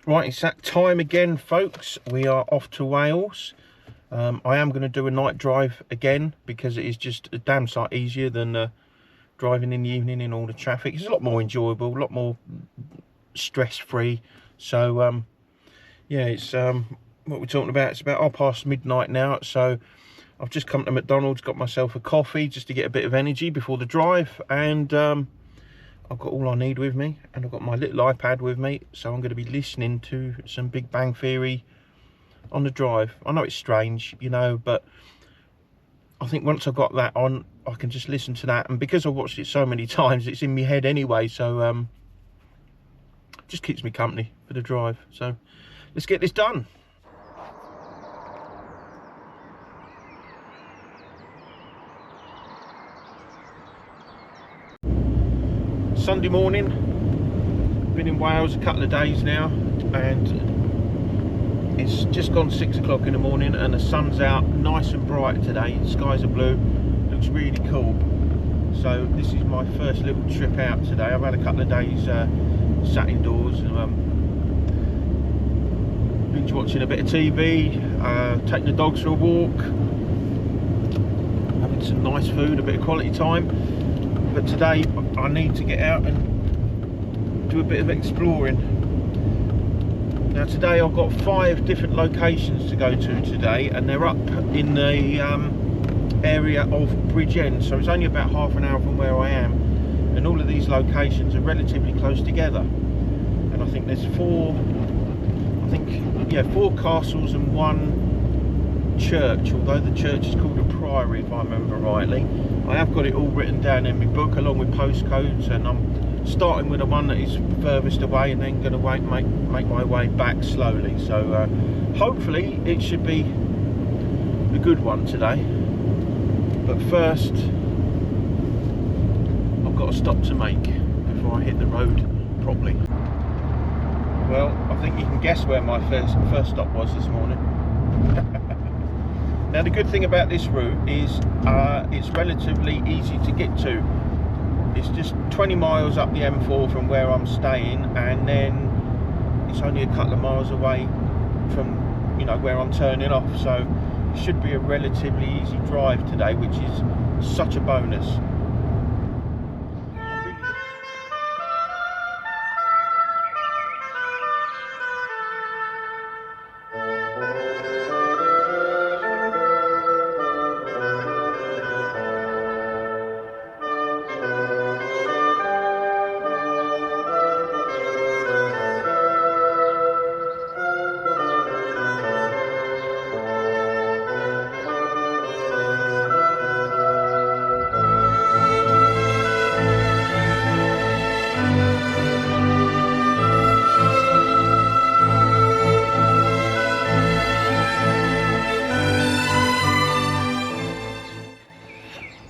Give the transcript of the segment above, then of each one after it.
Right, it's that time again, folks. We are off to Wales. I am going to do a night drive again because it is just a damn sight easier than driving in the evening in all the traffic. It's a lot more enjoyable, a lot more stress-free. So, yeah, it's what we're talking about. It's about past midnight now, so I've just come to McDonald's, got myself a coffee just to get a bit of energy before the drive, and I've got all I need with me, and I've got my little iPad with me, so I'm going to be listening to some Big Bang Theory on the drive. I know it's strange, you know, but I think once I've got that on, I can just listen to that, and because I've watched it so many times, it's in my head anyway, so just keeps me company for the drive. So let's get this done. Sunday morning, been in Wales a couple of days now, and it's just gone 6 o'clock in the morning and the sun's out nice and bright today. The skies are blue, looks really cool. So this is my first little trip out today. I've had a couple of days sat indoors, binge watching a bit of TV, taking the dogs for a walk, having some nice food, a bit of quality time. But today I need to get out and do a bit of exploring. Now today I've got 5 different locations to go to today, and they're up in the area of Bridgend, so it's only about half an hour from where I am, and all of these locations are relatively close together. And I think there's 4 castles and 1 church, although the church is called a priory if I remember rightly. I have got it all written down in my book along with postcodes, and I'm starting with the one that is furthest away and then going to make my way back slowly. So hopefully it should be a good one today. But first I've got a stop to make before I hit the road properly. Well, I think you can guess where my first stop was this morning. Now the good thing about this route is it's relatively easy to get to. It's just 20 miles up the M4 from where I'm staying, and then it's only a couple of miles away from, you know, where I'm turning off. So it should be a relatively easy drive today, which is such a bonus.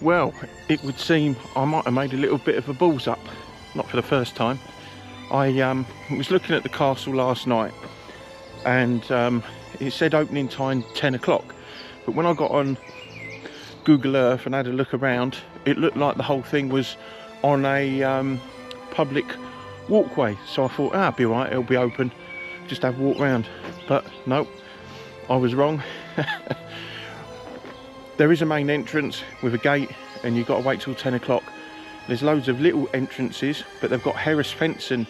Well, it would seem I might have made a little bit of a balls up, not for the first time. I was looking at the castle last night, and it said opening time 10 o'clock. But when I got on Google Earth and had a look around, it looked like the whole thing was on a public walkway. So I thought, it'll be alright, it'll be open, just have a walk round. But nope, I was wrong. There is a main entrance with a gate, and you've got to wait till 10 o'clock. There's loads of little entrances, but they've got Harris fencing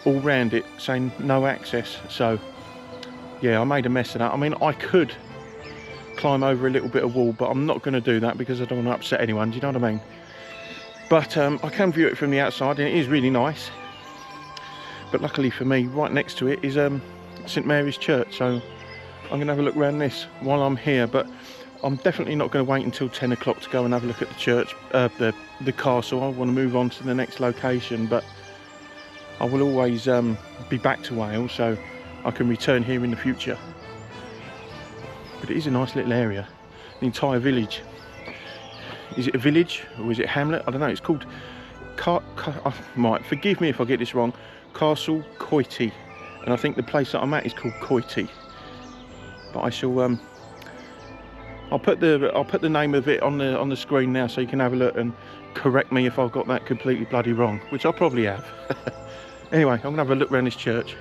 all round it saying no access. So yeah, I made a mess of that. I mean, I could climb over a little bit of wall, but I'm not going to do that because I don't want to upset anyone, do you know what I mean? But I can view it from the outside, and it is really nice. But luckily for me, right next to it is St Mary's Church, so I'm going to have a look around this while I'm here. But I'm definitely not going to wait until 10 o'clock to go and have a look at the church, the castle. I want to move on to the next location, but I will always be back to Wales, so I can return here in the future. But it is a nice little area, the entire village. Is it a village or is it hamlet? I don't know. It's called, forgive me if I get this wrong, Castle Coity, and I think the place that I'm at is called Coity. But I shall I'll put the name of it on the screen now, so you can have a look and correct me if I've got that completely bloody wrong, which I probably have. Anyway, I'm gonna have a look around this church.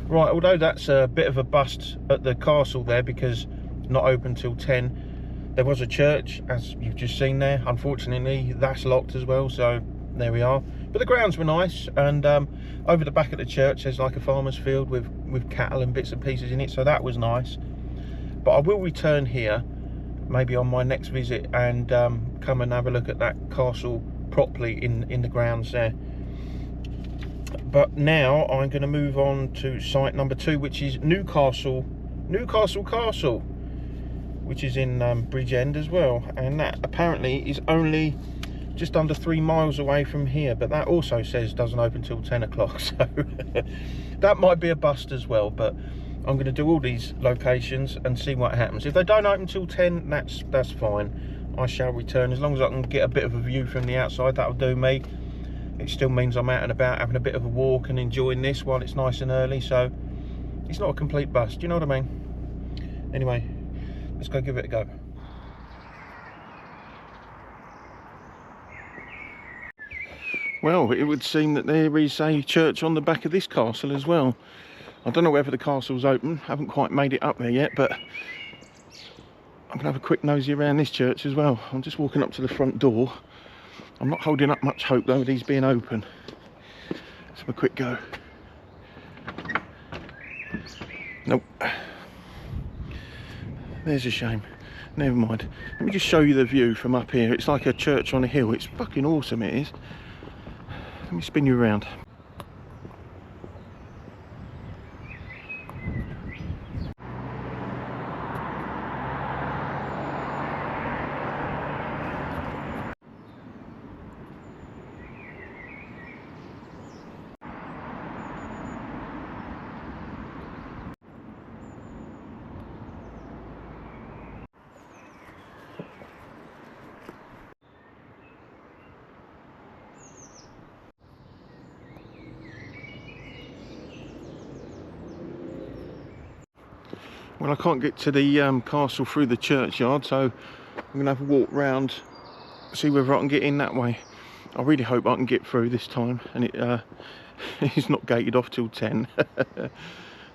Right, although that's a bit of a bust at the castle there because it's not open till 10, there was a church, as you've just seen there. Unfortunately, that's locked as well, so there we are. But the grounds were nice, and over the back of the church there's like a farmer's field with cattle and bits and pieces in it, so that was nice. But I will return here, maybe on my next visit, and come and have a look at that castle properly in the grounds there. But now I'm going to move on to site number 2, which is Newcastle Castle, which is in Bridgend as well, and that apparently is only just under 3 miles away from here, but that also says doesn't open till 10 o'clock, so that might be a bust as well. But I'm going to do all these locations and see what happens. If they don't open till 10, that's fine. I shall return. As long as I can get a bit of a view from the outside, that'll do me. It still means I'm out and about having a bit of a walk and enjoying this while it's nice and early, so it's not a complete bust, you know what I mean? Anyway, let's go give it a go. Well, it would seem that there is a church on the back of this castle as well. I don't know whether the castle's open, haven't quite made it up there yet, but I'm going to have a quick nosy around this church as well. I'm just walking up to the front door. I'm not holding up much hope though with these being open. Let's have a quick go. Nope. There's a shame. Never mind. Let me just show you the view from up here. It's like a church on a hill. It's fucking awesome, it is. Let me spin you around. Well, I can't get to the castle through the churchyard, so I'm going to have a walk round, see whether I can get in that way. I really hope I can get through this time, and it's not gated off till 10.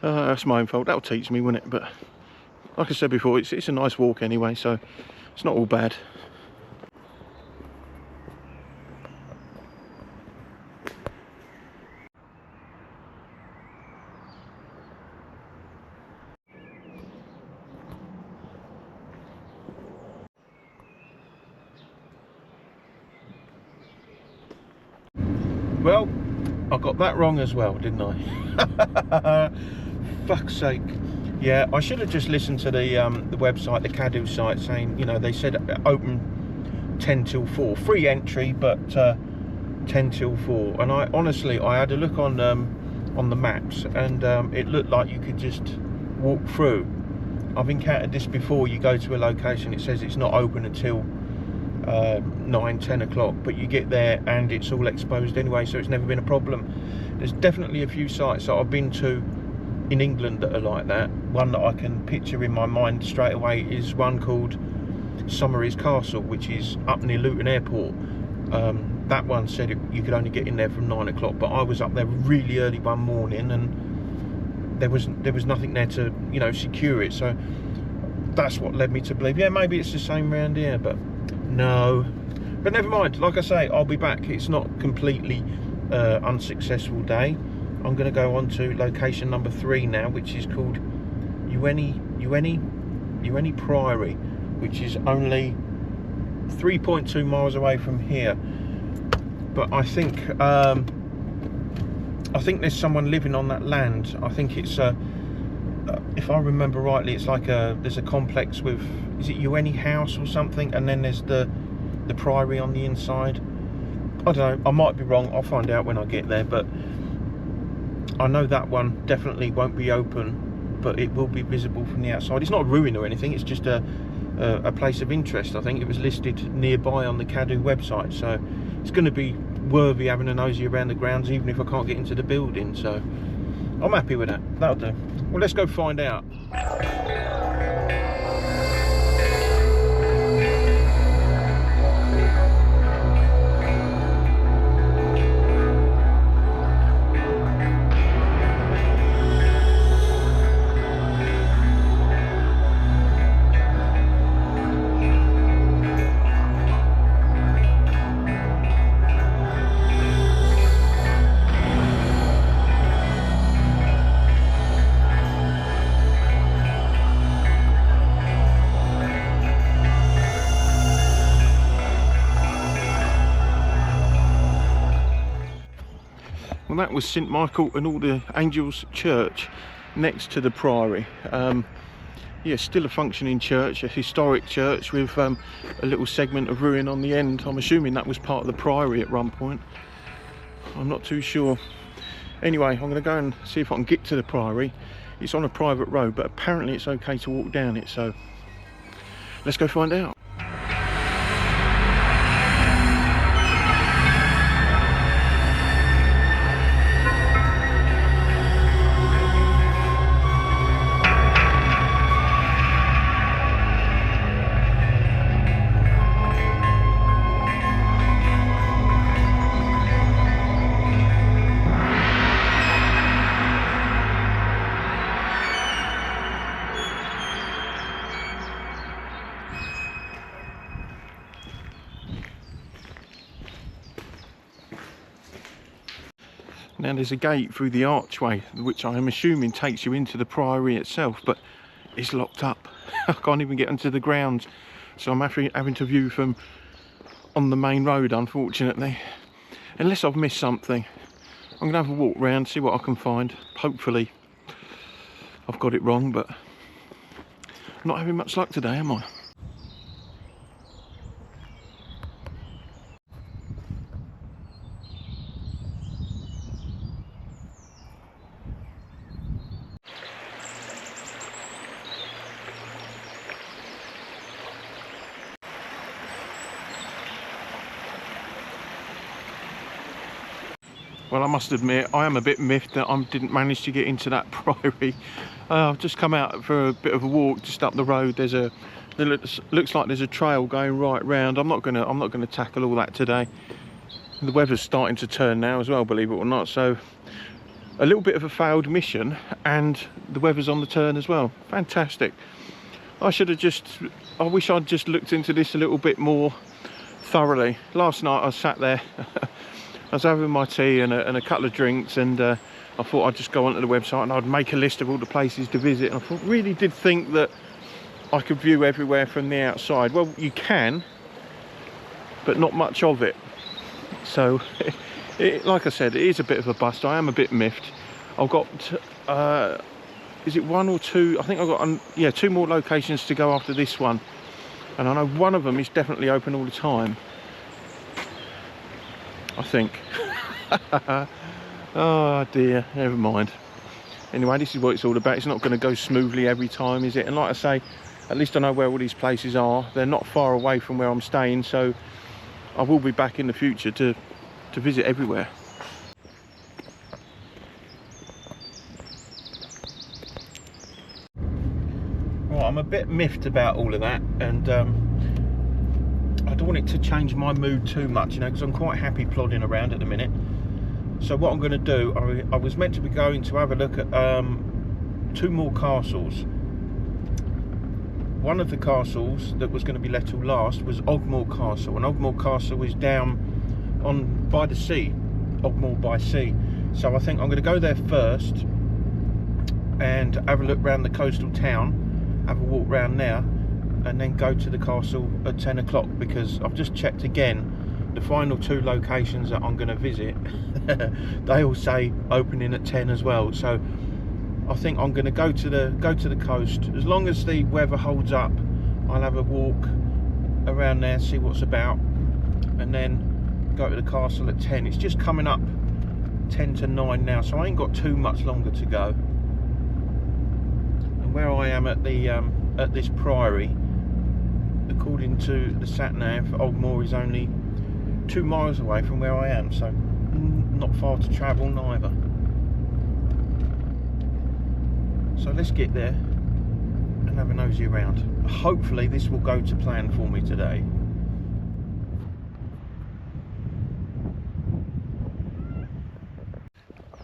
That's my own fault. That'll teach me, won't it? But like I said before, it's a nice walk anyway, so it's not all bad. Well, I got that wrong as well, didn't I? Fuck's sake. Yeah, I should have just listened to the website, the Cadw site, saying, you know, they said open 10 till 4. Free entry, but 10 till 4. And I honestly had a look on the maps, and it looked like you could just walk through. I've encountered this before. You go to a location, it says it's not open until 9-10 o'clock, but you get there and it's all exposed anyway, so it's never been a problem. There's definitely a few sites that I've been to in England that are like that. One that I can picture in my mind straight away is one called Somerset Castle, which is up near Luton Airport. That one said you could only get in there from 9 o'clock, but I was up there really early one morning and there was nothing there to, you know, secure it, so that's what led me to believe, yeah, maybe it's the same round here, but no. But never mind, like I say, I'll be back. It's not completely unsuccessful day. I'm going to go on to location number 3 now, which is called Ueni Priory, which is only 3.2 miles away from here. But I think there's someone living on that land. I think it's if I remember rightly, it's like there's a complex with, is it Ueni House or something, and then there's the priory on the inside. I don't know, I might be wrong, I'll find out when I get there, but I know that one definitely won't be open, but it will be visible from the outside. It's not a ruin or anything, it's just a place of interest. I think it was listed nearby on the Cadw website, so it's going to be worthy having a nosy around the grounds, even if I can't get into the building, so I'm happy with that. That'll do. Well, let's go find out. Well, that was St Michael and All the Angels Church next to the Priory. Yeah, still a functioning church, a historic church with a little segment of ruin on the end. I'm assuming that was part of the Priory at one point. I'm not too sure. Anyway, I'm going to go and see if I can get to the Priory. It's on a private road, but apparently it's okay to walk down it, so let's go find out. Now there's a gate through the archway, which I am assuming takes you into the Priory itself, but it's locked up. I can't even get onto the grounds, so I'm having to view from on the main road, unfortunately. Unless I've missed something. I'm going to have a walk round, see what I can find. Hopefully I've got it wrong, but I'm not having much luck today, am I? Well, I must admit, I am a bit miffed that I didn't manage to get into that Priory. I've just come out for a bit of a walk just up the road. There looks like there's a trail going right round. I'm not gonna tackle all that today. The weather's starting to turn now as well, believe it or not. So a little bit of a failed mission, and the weather's on the turn as well. Fantastic. I wish I'd just looked into this a little bit more thoroughly. Last night I sat there. I was having my tea and a couple of drinks, and I thought I'd just go onto the website and I'd make a list of all the places to visit. And I really did think that I could view everywhere from the outside. Well, you can, but not much of it. So, like I said, it is a bit of a bust. I am a bit miffed. I've got, is it one or two? I think I've got, yeah, 2 more locations to go after this one. And I know one of them is definitely open all the time, I think. Oh dear, never mind. Anyway, this is what it's all about. It's not going to go smoothly every time, is it? And like I say, at least I know where all these places are. They're not far away from where I'm staying, so I will be back in the future to visit everywhere. Well, I'm a bit miffed about all of that, and I don't want it to change my mood too much, you know, because I'm quite happy plodding around at the minute. So what I'm going to do, I was meant to be going to have a look at 2 more castles. One of the castles that was going to be let till last was Ogmore Castle, and Ogmore Castle is down by the sea, Ogmore by Sea. So I think I'm going to go there first and have a look around the coastal town, have a walk round there, and then go to the castle at 10 o'clock, because I've just checked again. The final 2 locations that I'm going to visit, they all say opening at 10 as well. So I think I'm going to go to the coast. As long as the weather holds up, I'll have a walk around there, see what's about, and then go to the castle at 10. It's just coming up 10 to 9 now, so I ain't got too much longer to go. And where I am at this Priory, according to the sat-nav, Ogmore is only 2 miles away from where I am, so not far to travel neither. So let's get there and have a nosy around. Hopefully this will go to plan for me today.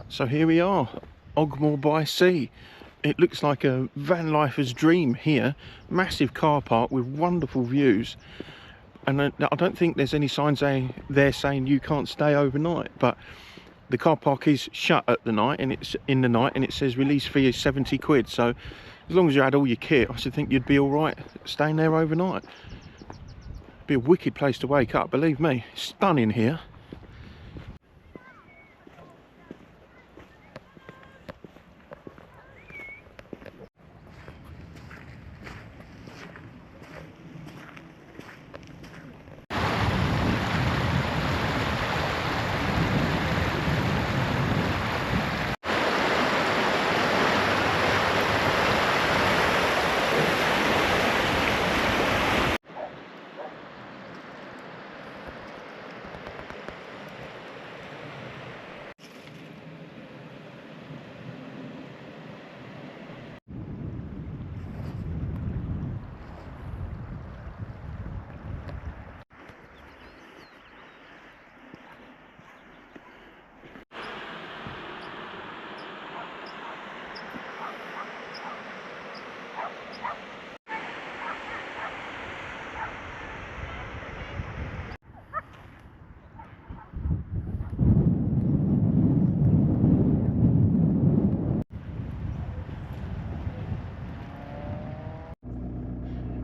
So here we are, Ogmore by Sea. It looks like a van lifer's dream here. Massive car park with wonderful views. And I don't think there's any signs there saying you can't stay overnight, but the car park is shut at the night, and it's in the night, and it says release fee is 70 quid. So as long as you had all your kit, I should think you'd be all right staying there overnight. Be a wicked place to wake up, believe me. Stunning here.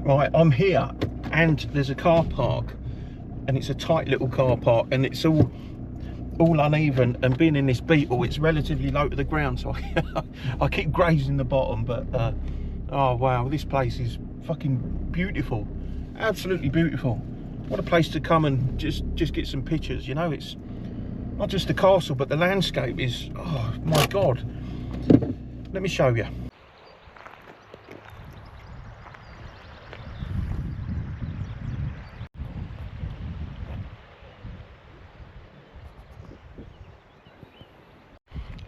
Right, I'm here and there's a car park, and it's a tight little car park, and it's all uneven, and being in this Beetle, it's relatively low to the ground, so I keep grazing the bottom. But oh wow, this place is fucking beautiful, absolutely beautiful. What a place to come and just get some pictures, you know. It's not just the castle, but the landscape is, oh my god. Let me show you.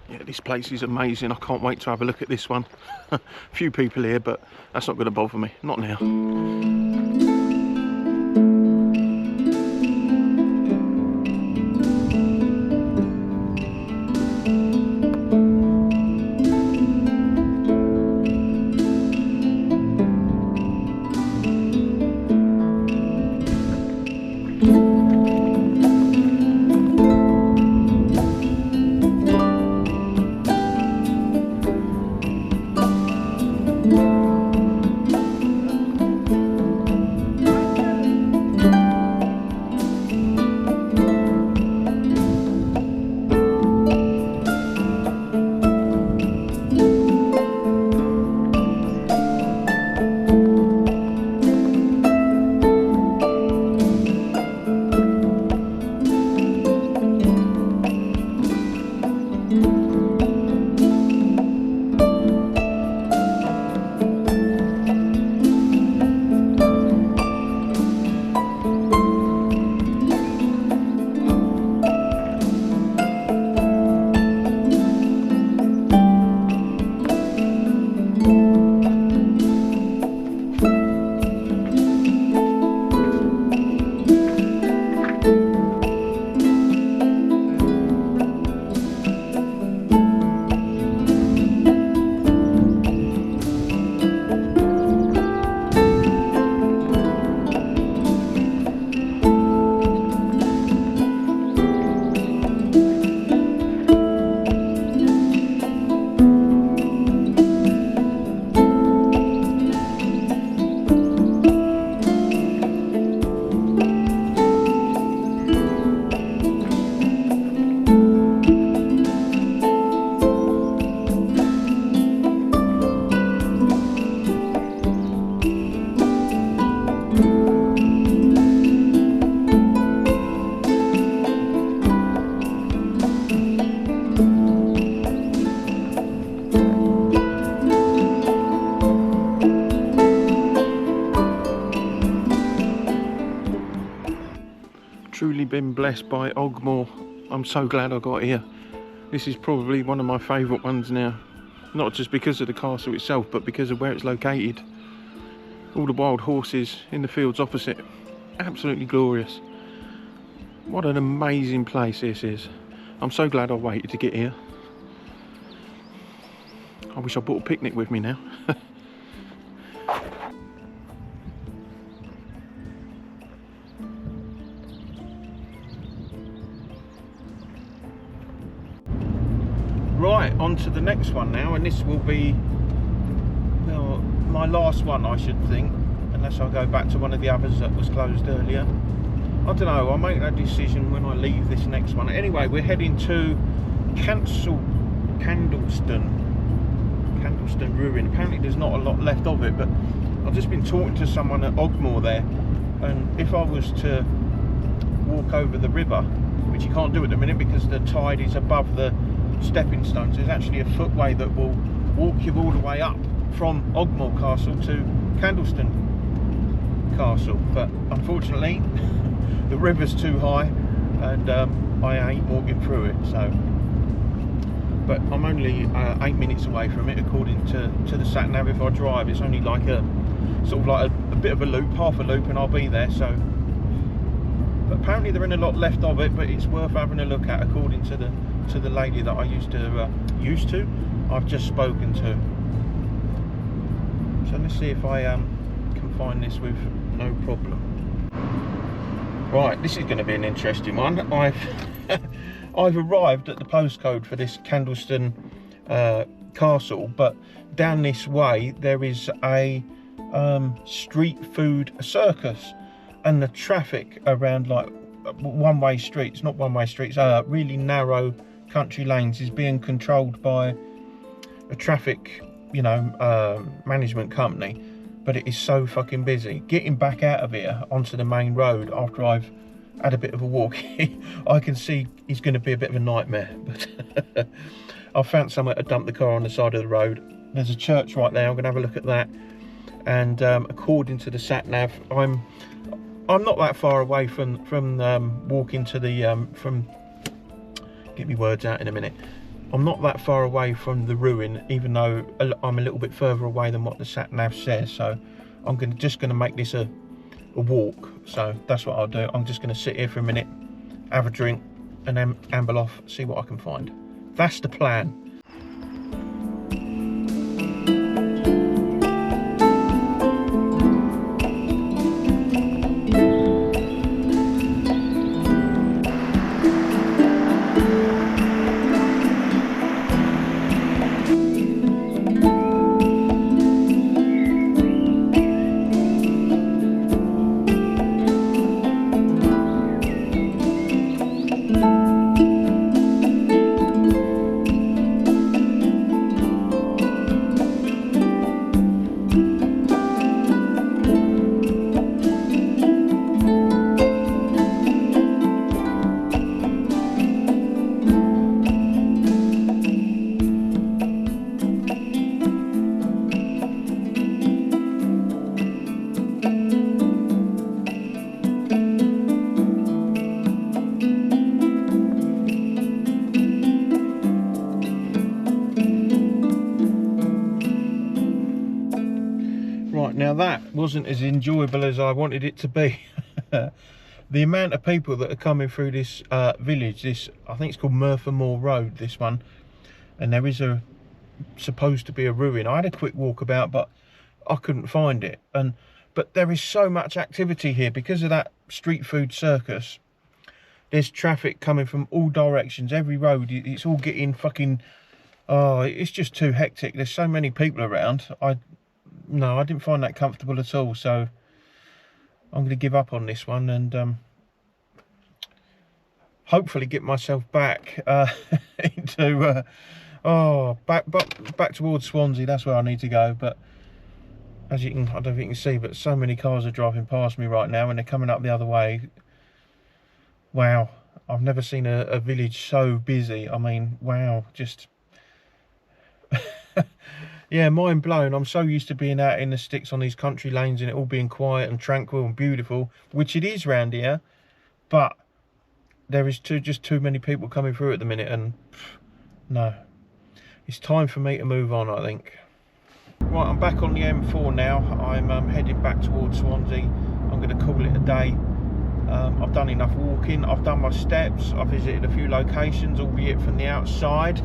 Yeah, this place is amazing. I can't wait to have a look at this one. A few people here, but that's not going to bother me. Not now. Truly been blessed by Ogmore. I'm so glad I got here. This is probably one of my favourite ones now. Not just because of the castle itself, but because of where it's located. All the wild horses in the fields opposite. Absolutely glorious. What an amazing place this is. I'm so glad I waited to get here. I wish I brought a picnic with me now. Right, on to the next one now, and this will be, well, my last one, I should think, unless I go back to one of the others that was closed earlier. I don't know, I'll make that decision when I leave this next one. Anyway, we're heading to Candleston Ruin. Apparently there's not a lot left of it, but I've just been talking to someone at Ogmore there, and if I was to walk over the river, which you can't do at the minute because the tide is above the stepping stones, there's actually a footway that will walk you all the way up from Ogmore Castle to Candleston Castle, but unfortunately the river's too high and I ain't walking through it. So, but I'm only 8 minutes away from it according to the sat nav. If I drive, it's only like a sort of like a bit of a loop, half a loop, and I'll be there. So, but apparently there ain't a lot left of it, but it's worth having a look at according to the lady that I I've just spoken to. So let's see if I can find this with no problem. Right, this is going to be an interesting one. I've arrived at the postcode for this Candleston castle, but down this way there is a street food circus, and the traffic around like one-way streets, not one-way streets, really narrow country lanes, is being controlled by a traffic, you know, management company. But it is so fucking busy. Getting back out of here onto the main road after I've had a bit of a walk, I can see it's going to be a bit of a nightmare. But I found somewhere to dump the car on the side of the road. There's a church right there. I'm going to have a look at that. And according to the sat nav, I'm not that far away from walking to the get me words out in a minute. I'm not that far away from the ruin, even though I'm a little bit further away than what the sat nav says. So I'm just going to make this a walk. So that's what I'll do. I'm just going to sit here for a minute, have a drink, and then amble off, see what I can find. That's the plan. Now that wasn't as enjoyable as I wanted it to be. The amount of people that are coming through this village, this, I think it's called Merthyr Mawr Road, this one, and there is supposed to be a ruin. I had a quick walk about, but I couldn't find it. But there is so much activity here because of that street food circus. There's traffic coming from all directions, every road. It's all getting fucking, oh, it's just too hectic. There's so many people around. No, I didn't find that comfortable at all, so I'm going to give up on this one and hopefully get myself back into back towards Swansea. That's where I need to go. But as you can, I don't think you can see, but so many cars are driving past me right now and they're coming up the other way. Wow, I've never seen a village so busy. I mean, wow, just yeah, mind blown. I'm so used to being out in the sticks on these country lanes and it all being quiet and tranquil and beautiful, which it is round here, but there is just too many people coming through at the minute, and no, it's time for me to move on, I think. Right, I'm back on the M4 now. I'm heading back towards Swansea. I'm going to call it a day. I've done enough walking, I've done my steps, I've visited a few locations, albeit from the outside.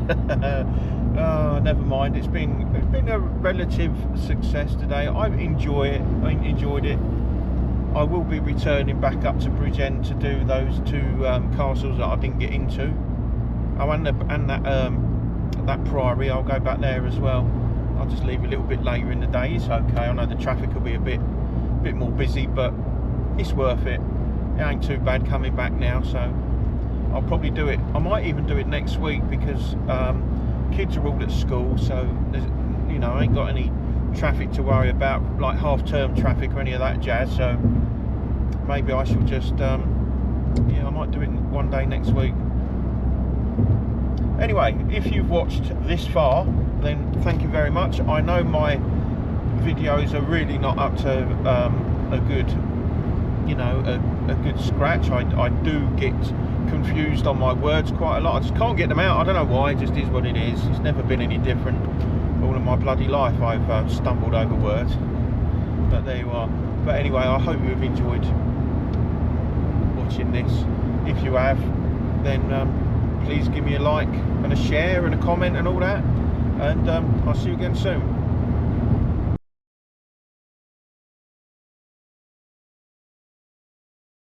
Never mind, it's been a relative success today. I enjoyed it. I will be returning back up to Bridgend to do those two castles that I didn't get into. Oh, and that priory, I'll go back there as well. I'll just leave a little bit later in the day. It's okay. I know the traffic will be a bit more busy, but it's worth it. It ain't too bad coming back now, so I'll probably do it. I might even do it next week because kids are all at school, so there's, you know, I ain't got any traffic to worry about, like half-term traffic or any of that jazz. So maybe I shall just yeah, I might do it one day next week. Anyway, if you've watched this far, then thank you very much. I know my videos are really not up to a good, you know, a good scratch. I do get confused on my words quite a lot. I just can't get them out. I don't know why. It just is what it is. It's never been any different. All of my bloody life I've stumbled over words. But there you are. But anyway, I hope you've enjoyed watching this. If you have, then please give me a like and a share and a comment and all that. And I'll see you again soon.